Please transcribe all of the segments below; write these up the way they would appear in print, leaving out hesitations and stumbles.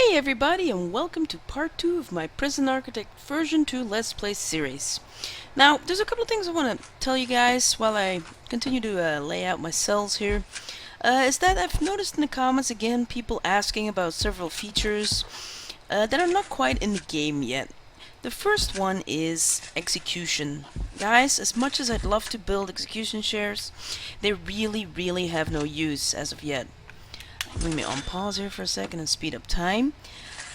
Hey everybody, and welcome to part 2 of my Prison Architect version 2 Let's Play series. Now, there's a couple of things I want to tell you guys while I continue to lay out my cells here. Is that I've noticed in the comments again people asking about several features that are not quite in the game yet. The first one is execution. Guys, as much as I'd love to build execution chairs, they really have no use as of yet. Let me on pause here for a second and speed up time.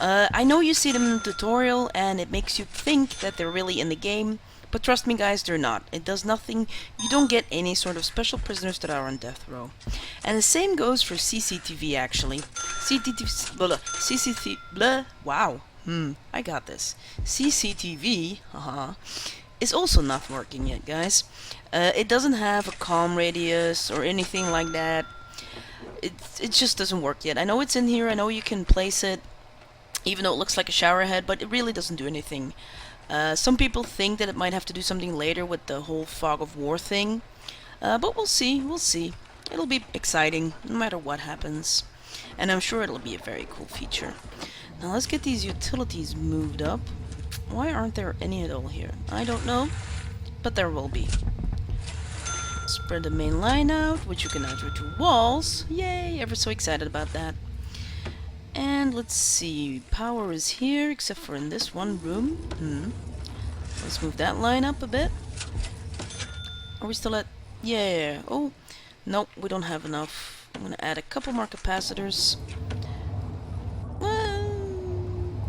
I know you see them in the tutorial and it makes you think that they're really in the game, but trust me guys, they're not. It does nothing. You don't get any sort of special prisoners that are on death row. And the same goes for CCTV actually. Wow. I got this. CCTV, is also not working yet, guys. It doesn't have a comm radius or anything like that. It just doesn't work yet. I know it's in here, I know you can place it, even though it looks like a shower head, but it really doesn't do anything. Some people think that it might have to do something later with the whole fog of war thing, but we'll see. It'll be exciting, no matter what happens. And I'm sure it'll be a very cool feature. Now let's get these utilities moved up. Why aren't there any at all here? I don't know, but there will be. Spread the main line out, which you can now do to walls. Yay, ever so excited about that. And let's see, power is here, except for in this one room. Let's move that line up a bit. Are we still at... Yeah, oh, nope, we don't have enough. I'm gonna add a couple more capacitors.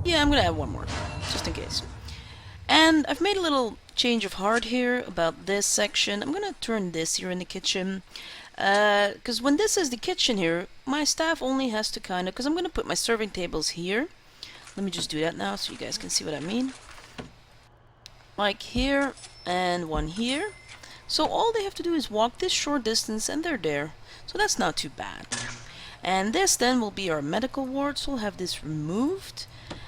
Yeah, I'm gonna add one more, just in case. And I've made a little change of heart here about this section. I'm gonna turn this here in the kitchen. Because when this is the kitchen here, my staff only has to kind of... Because I'm gonna put my serving tables here. Let me just do that now so you guys can see what I mean. Like here and one here. So all they have to do is walk this short distance and they're there. So that's not too bad. And this then will be our medical ward. So we'll have this removed.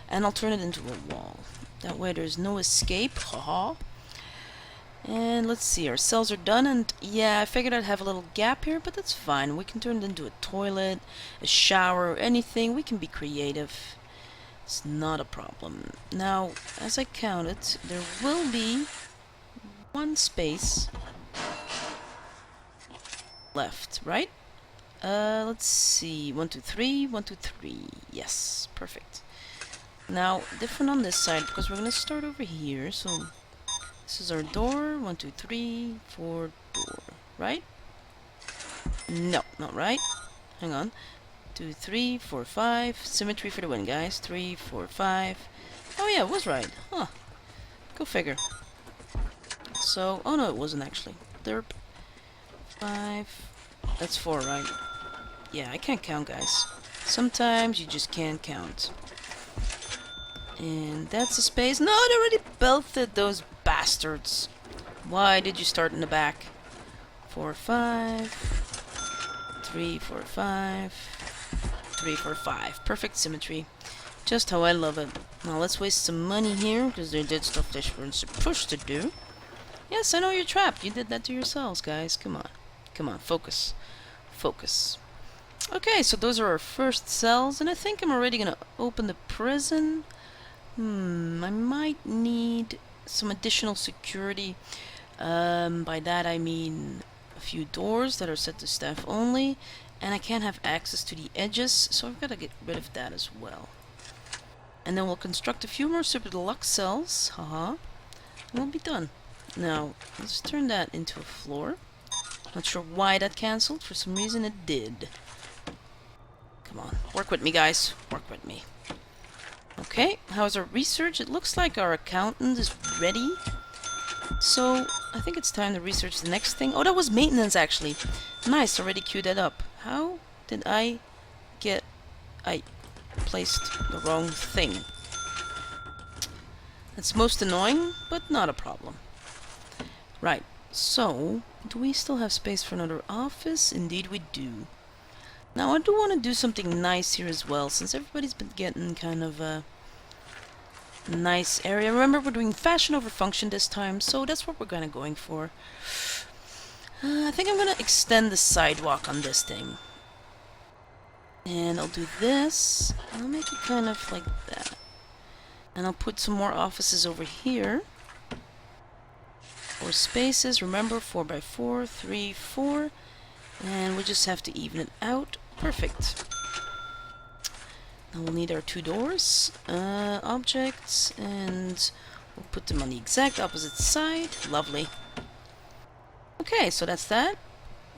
And I'll turn it into a wall. That way there's no escape, haha. And let's see, our cells are done, and yeah, I figured I'd have a little gap here, but that's fine. We can turn it into a toilet, a shower, anything. We can be creative. It's not a problem. Now, as I counted, there will be one space left, right? Let's see, 1, 2, 3, 1, 2, 3. Yes, perfect. Now, different on this side, because we're going to start over here, so this is our door, 1, 2, 3, 4, door, right? No, not right. Hang on. 2, 3, 4, 5, symmetry for the win, guys. 3, 4, 5. Oh yeah, it was right. Huh. Go figure. So, oh no, it wasn't actually. Derp. 5. That's 4, right? Yeah, I can't count, guys. Sometimes you just can't count. And that's a space. No, they already belted those bastards. Why did you start in the back? 4, 5. 3, 4, 5. 3, 4, 5. Perfect symmetry. Just how I love it. Now let's waste some money here, because they did stuff they weren't supposed to do. Yes, I know you're trapped. You did that to yourselves, guys. Come on. Come on, focus. Focus. Okay, so those are our first cells, and I think I'm already gonna open the prison. I might need some additional security. By that I mean a few doors that are set to staff only, and I can't have access to the edges, so I've got to get rid of that as well. And then we'll construct a few more super deluxe cells, and we'll be done. Now, let's turn that into a floor. Not sure why that cancelled, for some reason it did. Come on, work with me guys, work with me. Okay, how's our research? It looks like our accountant is ready. So, I think it's time to research the next thing. Oh, that was maintenance, actually. Nice, already queued that up. How did I get... I placed the wrong thing. That's most annoying, but not a problem. Right, so, do we still have space for another office? Indeed we do. Now I do want to do something nice here as well, since everybody's been getting kind of a nice area. Remember, we're doing fashion over function this time, so that's what we're kind of going for. I think I'm going to extend the sidewalk on this thing. And I'll do this. I'll make it kind of like that. And I'll put some more offices over here. 4 spaces. Remember, 4 by 4, 3, 4. And we just have to even it out. Perfect. Now we'll need our 2 doors. Objects. And we'll put them on the exact opposite side. Lovely. Okay, so that's that.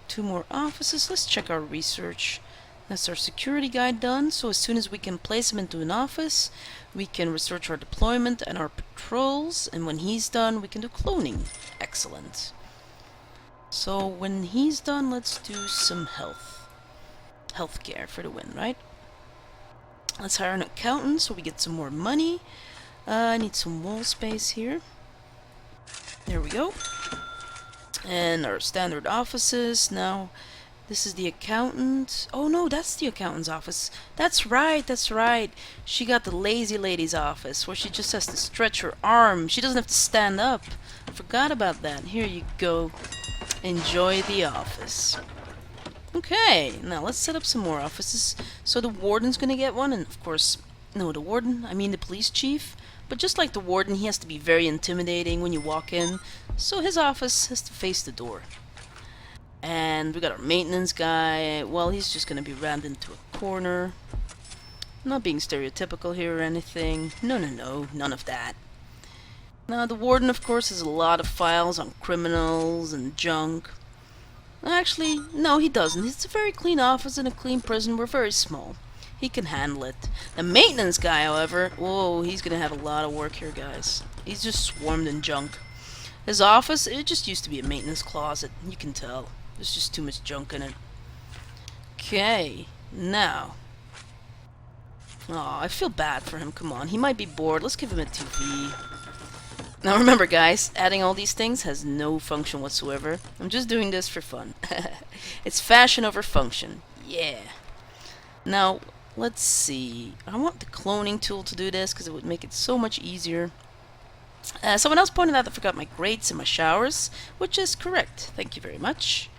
2 more offices. Let's check our research. That's our security guide done. So as soon as we can place him into an office, we can research our deployment and our patrols. And when he's done, we can do cloning. Excellent. So when he's done, let's do some healthcare for the win, right? Let's hire an accountant so we get some more money. I need some wall space here. There we go. And our standard offices. Now, this is the accountant. Oh no, that's the accountant's office. That's right, that's right. She got the lazy lady's office where she just has to stretch her arm. She doesn't have to stand up. I forgot about that. Here you go. Enjoy the office. Okay, now let's set up some more offices. So the warden's gonna get one, and of course, no, the warden, I mean the police chief. But just like the warden, he has to be very intimidating when you walk in. So his office has to face the door. And we got our maintenance guy. Well, he's just gonna be rammed into a corner. Not being stereotypical here or anything. No, no, no, none of that. Now, the warden, of course, has a lot of files on criminals and junk. Actually, no, he doesn't. It's a very clean office and a clean prison. We're very small. He can handle it. The maintenance guy, however, whoa, he's gonna have a lot of work here, guys. He's just swarmed in junk. His office, it just used to be a maintenance closet. You can tell. There's just too much junk in it. Okay, now. Oh, I feel bad for him. Come on, he might be bored. Let's give him a TV. Now remember, guys, adding all these things has no function whatsoever. I'm just doing this for fun. It's fashion over function. Yeah. Now, let's see. I want the cloning tool to do this because it would make it so much easier. Someone else pointed out I forgot my grates and my showers, which is correct. Thank you very much.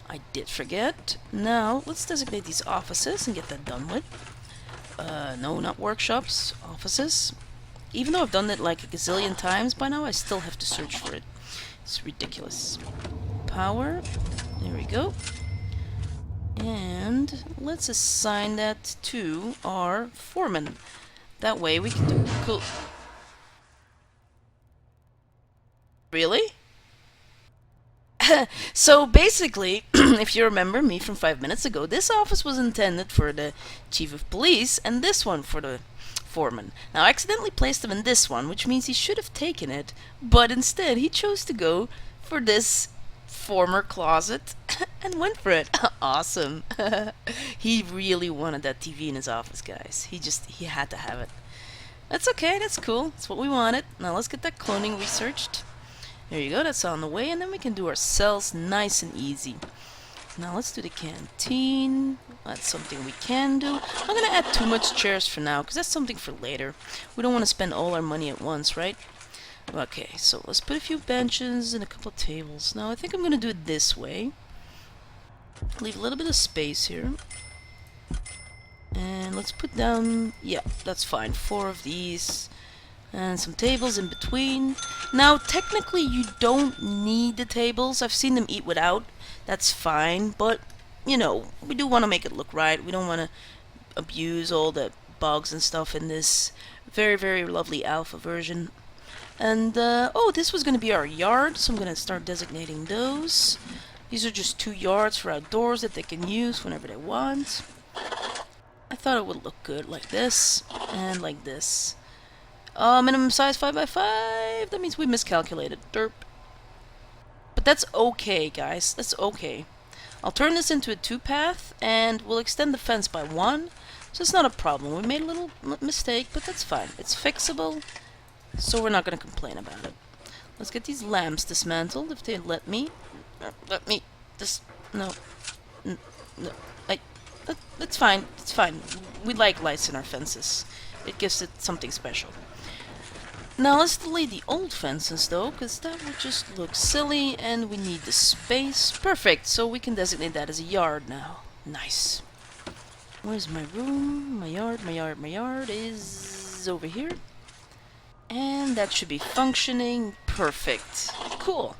I did forget. Now, let's designate these offices and get that done with. No, not workshops. Offices. Even though I've done it like a gazillion times by now, I still have to search for it. It's ridiculous. Power. There we go. And let's assign that to our foreman. That way we can do cool. Really? So basically, if you remember me from 5 minutes ago, this office was intended for the chief of police and this one for the foreman. Now I accidentally placed him in this one, which means he should have taken it, but instead he chose to go for this former closet and went for it. Awesome. He really wanted that TV in his office, guys. He had to have it. That's okay, that's cool. That's what we wanted. Now let's get that cloning researched. There you go, that's on the way, and then we can do our cells nice and easy. Now let's do the canteen. That's something we can do. I'm going to add too much chairs for now, because that's something for later. We don't want to spend all our money at once, right? Okay, so let's put a few benches and a couple of tables. Now I think I'm going to do it this way. Leave a little bit of space here. And let's put down, yeah, that's fine, 4 of these. And some tables in between. Now, technically, you don't need the tables. I've seen them eat without. That's fine. But, you know, we do want to make it look right. We don't want to abuse all the bugs and stuff in this very, very lovely alpha version. And, oh, this was going to be our yard. So I'm going to start designating those. These are just 2 yards for outdoors that they can use whenever they want. I thought it would look good like this. And like this. Minimum size 5 by 5. That means we miscalculated. Derp. But that's okay, guys. That's okay. I'll turn this into a 2-path, and we'll extend the fence by 1. So it's not a problem. We made a little mistake, but that's fine. It's fixable, so we're not going to complain about it. Let's get these lamps dismantled, if they let me. Let me. No. No. That's fine. It's fine. We like lights in our fences. It gives it something special. Now let's delete the old fences though, because that would just look silly and we need the space. Perfect, so we can designate that as a yard now. Nice. Where's my room? My yard is over here. And that should be functioning perfect. Cool.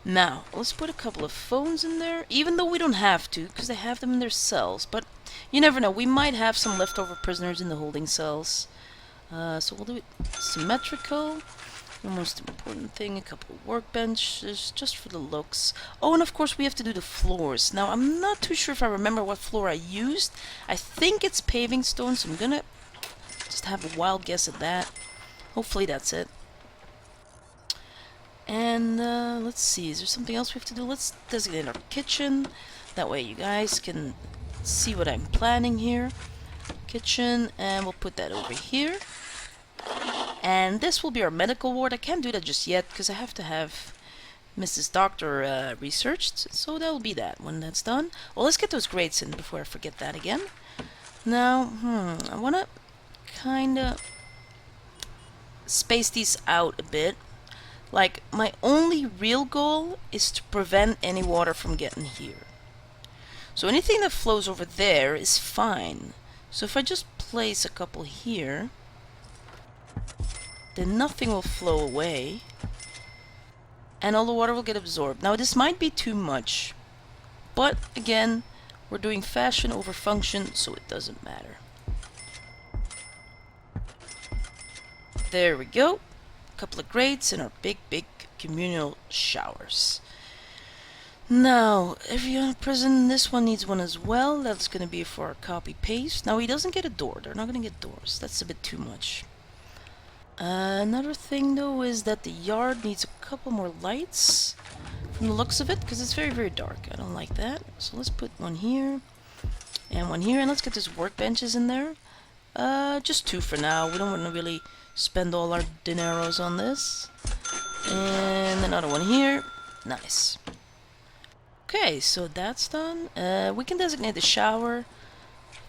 Now, let's put a couple of phones in there, even though we don't have to, because they have them in their cells. But you never know, we might have some leftover prisoners in the holding cells. So we'll do it symmetrical. The most important thing, a couple of workbenches, just for the looks. Oh, and of course we have to do the floors. Now, I'm not too sure if I remember what floor I used. I think it's paving stone, so I'm gonna just have a wild guess at that. Hopefully that's it. And let's see, is there something else we have to do? Let's designate our kitchen. That way you guys can see what I'm planning here. Kitchen, and we'll put that over here. And this will be our medical ward. I can't do that just yet because I have to have Mrs. Doctor researched. So that'll be that when that's done. Well, let's get those grades in before I forget that again. Now, I want to kind of space these out a bit. Like, my only real goal is to prevent any water from getting here. So anything that flows over there is fine. So if I just place a couple here, then nothing will flow away. And all the water will get absorbed. Now this might be too much. But again, we're doing fashion over function, so it doesn't matter. There we go. Couple of grates and our big communal showers. Now, every other prison, this one needs one as well. That's going to be for our copy paste. Now he doesn't get a door. They're not going to get doors. That's a bit too much. Another thing though is that the yard needs a couple more lights from the looks of it, because it's very dark. I don't like that. So let's put one here and one here, and let's get those workbenches in there. Just 2 for now. We don't want to really spend all our dineros on this. And another one here. Nice. Okay, so that's done. We can designate the shower.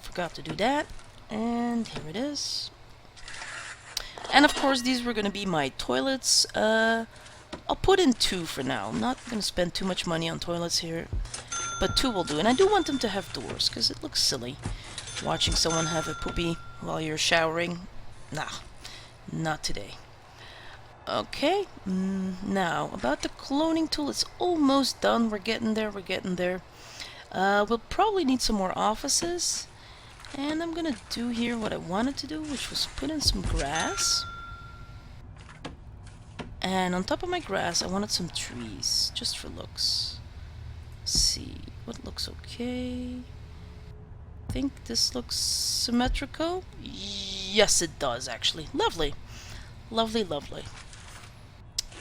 Forgot to do that. And here it is. And of course these were going to be my toilets. I'll put in 2 for now. I'm not going to spend too much money on toilets here. But 2 will do. And I do want them to have doors, because it looks silly watching someone have a poopy while you're showering. Nah. Not today. Okay, now about the cloning tool, it's almost done. We're getting there, we'll probably need some more offices. And I'm gonna do here what I wanted to do, which was put in some grass. And on top of my grass, I wanted some trees, just for looks. Let's see, what looks okay? I think this looks symmetrical. Yes, it does, actually. Lovely. Lovely.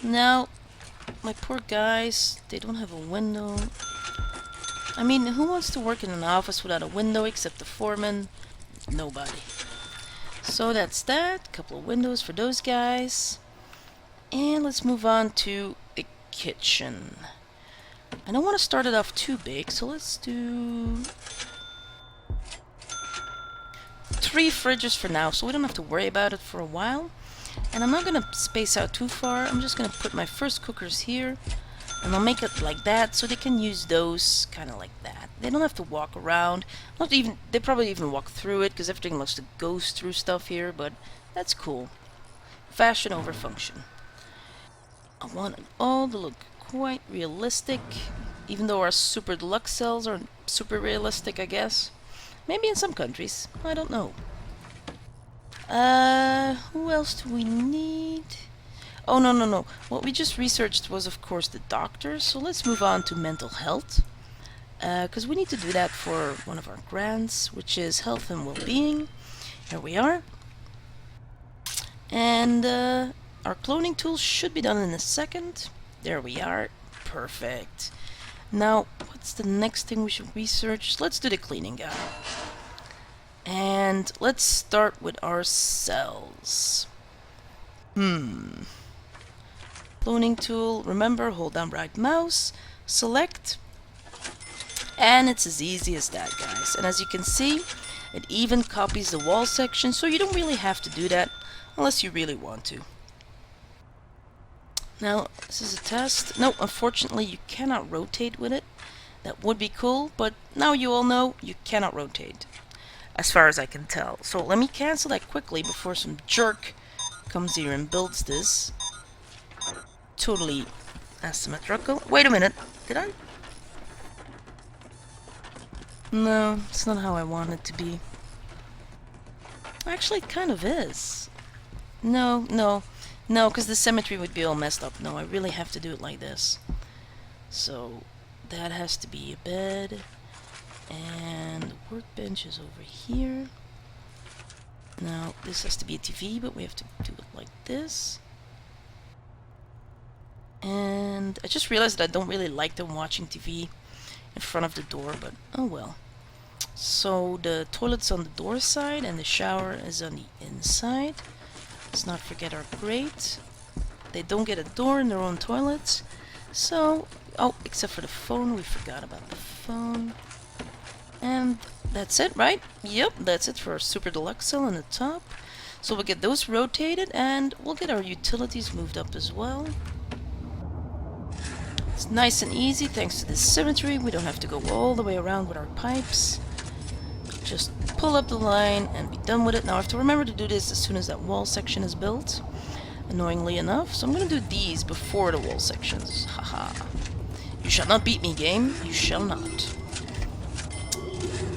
Now, my poor guys, they don't have a window. I mean, who wants to work in an office without a window except the foreman? Nobody. So that's that. Couple of windows for those guys. And let's move on to a kitchen. I don't want to start it off too big, so let's do 3 fridges for now, so we don't have to worry about it for a while. And I'm not going to space out too far. I'm just going to put my first cookers here, and I'll make it like that so they can use those kind of like that. They don't have to walk around. They probably even walk through it, because everything looks to go through stuff here, but that's cool. Fashion over function. I want it all to look quite realistic, even though our super deluxe cells are super realistic, I guess. Maybe in some countries. I don't know. Who else do we need? Oh, no. What we just researched was, of course, the doctors. So let's move on to mental health. Because we need to do that for one of our grants, which is health and well-being. Here we are. And our cloning tools should be done in a second. There we are. Perfect. Now, what's the next thing we should research? Let's do the cleaning guy. And let's start with our cells. Cloning tool. Remember, hold down right mouse, select, and it's as easy as that, guys. And as you can see, it even copies the wall section, so you don't really have to do that unless you really want to. Now, this is a test. No, unfortunately, you cannot rotate with it. That would be cool, but now you all know you cannot rotate. as far as I can tell. So let me cancel that quickly before some jerk comes here and builds this. Totally asymmetrical. Wait a minute. Did I? No, it's not how I want it to be. Actually, it kind of is. No, no. No, because the symmetry would be all messed up. No, I really have to do it like this. So, that has to be a bed. And the workbench is over here. Now, this has to be a TV, but we have to do it like this. And I just realized that I don't really like them watching TV in front of the door, but oh well. So the toilet's on the door side and the shower is on the inside. Let's not forget our grate. They don't get a door in their own toilets. So, oh, except for the phone, we forgot about the phone. And that's it, right? Yep, that's it for our super deluxe cell on the top. So we'll get those rotated and we'll get our utilities moved up as well. It's nice and easy thanks to this symmetry. We don't have to go all the way around with our pipes. Just pull up the line and be done with it. Now I have to remember to do this as soon as that wall section is built. Annoyingly enough. So I'm going to do these before the wall sections. Haha. You shall not beat me, game. You shall not.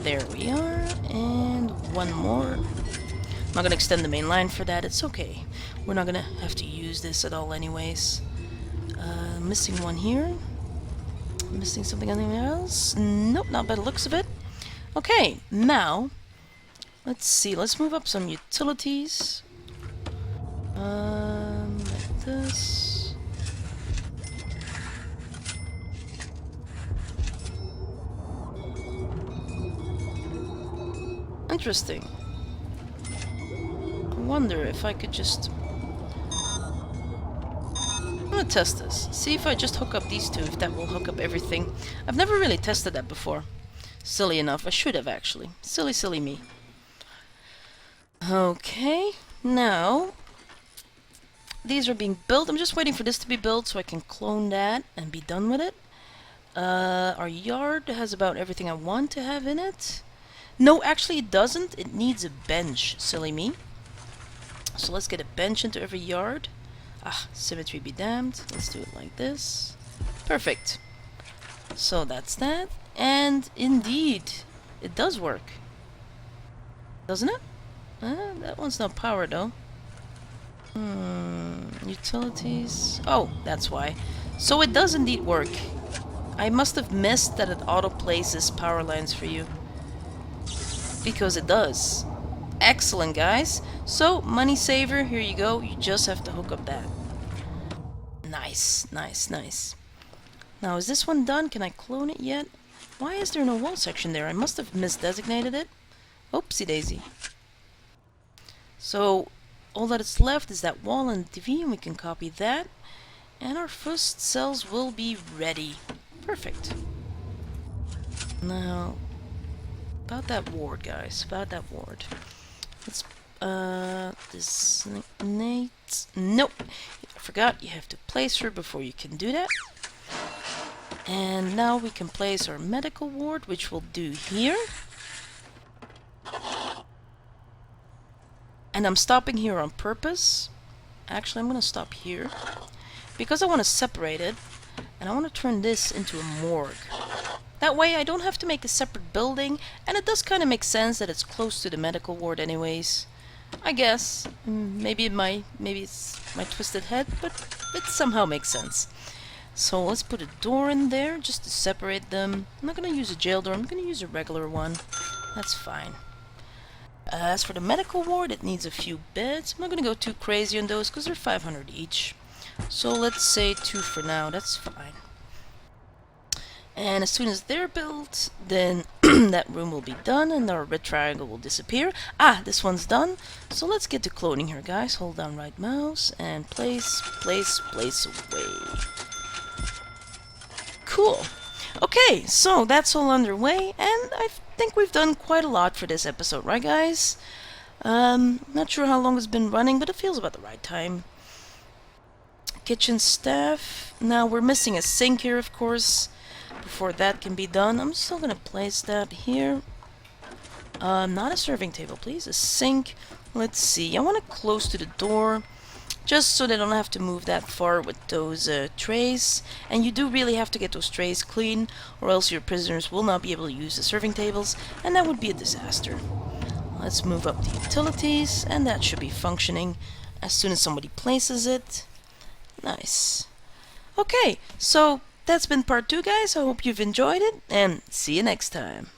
There we are. And one more. I'm not going to extend the main line for that. It's okay. We're not going to have to use this at all anyways. Missing one here. Missing something anywhere else? Nope, not by the looks of it. Okay, now, let's see. Let's move up some utilities. Like this. Interesting. I wonder if I could just... I'm gonna test this. See if I just hook up these two, if that will hook up everything. I've never really tested that before. Silly enough. I should have, actually. Silly, silly me. Okay. Now, these are being built. I'm just waiting for this to be built so I can clone that and be done with it. Our yard has about everything I want to have in it. No, actually it doesn't. It needs a bench. Silly me. So let's get a bench into every yard. Ah, symmetry be damned. Let's do it like this. Perfect. So that's that. And indeed, it does work. Doesn't it? That one's not powered though. Utilities. Oh, that's why. So it does indeed work. I must have missed that it auto-places power lines for you. Because it does. Excellent, guys. So, money saver, here you go. You just have to hook up that. Nice, nice, nice. Now, is this one done? Can I clone it yet? Why is there no wall section there? I must have misdesignated it. Oopsie daisy. So, all that is left is that wall and TV, and we can copy that. And our first cells will be ready. Perfect. Now, about that ward, guys. About that ward. Let's, designate... Nope. I forgot you have to place her before you can do that. And now we can place our medical ward, which we'll do here. And I'm stopping here on purpose. Actually, I'm going to stop here. Because I want to separate it. And I want to turn this into a morgue. That way I don't have to make a separate building. And it does kind of make sense that it's close to the medical ward anyways. I guess. Maybe it's my twisted head, but it somehow makes sense. So let's put a door in there just to separate them. I'm not going to use a jail door, I'm going to use a regular one. That's fine. As for the medical ward, it needs a few beds. I'm not going to go too crazy on those because they're 500 each. So let's say 2 for now, that's fine. And as soon as they're built, then that room will be done and our red triangle will disappear. Ah, this one's done. So let's get to cloning here, guys. Hold down right mouse and place away. Cool. Okay, so that's all underway, and I think we've done quite a lot for this episode, right guys? Not sure how long it's been running, but it feels about the right time. Kitchen staff. Now we're missing a sink here, of course. Before that can be done, I'm still gonna place that here. Not a serving table, please. A sink. Let's see. I want it close to the door, just so they don't have to move that far with those trays. And you do really have to get those trays clean, or else your prisoners will not be able to use the serving tables, and that would be a disaster. Let's move up the utilities, and that should be functioning as soon as somebody places it. Nice. Okay, so that's been part 2, guys. I hope you've enjoyed it, and see you next time.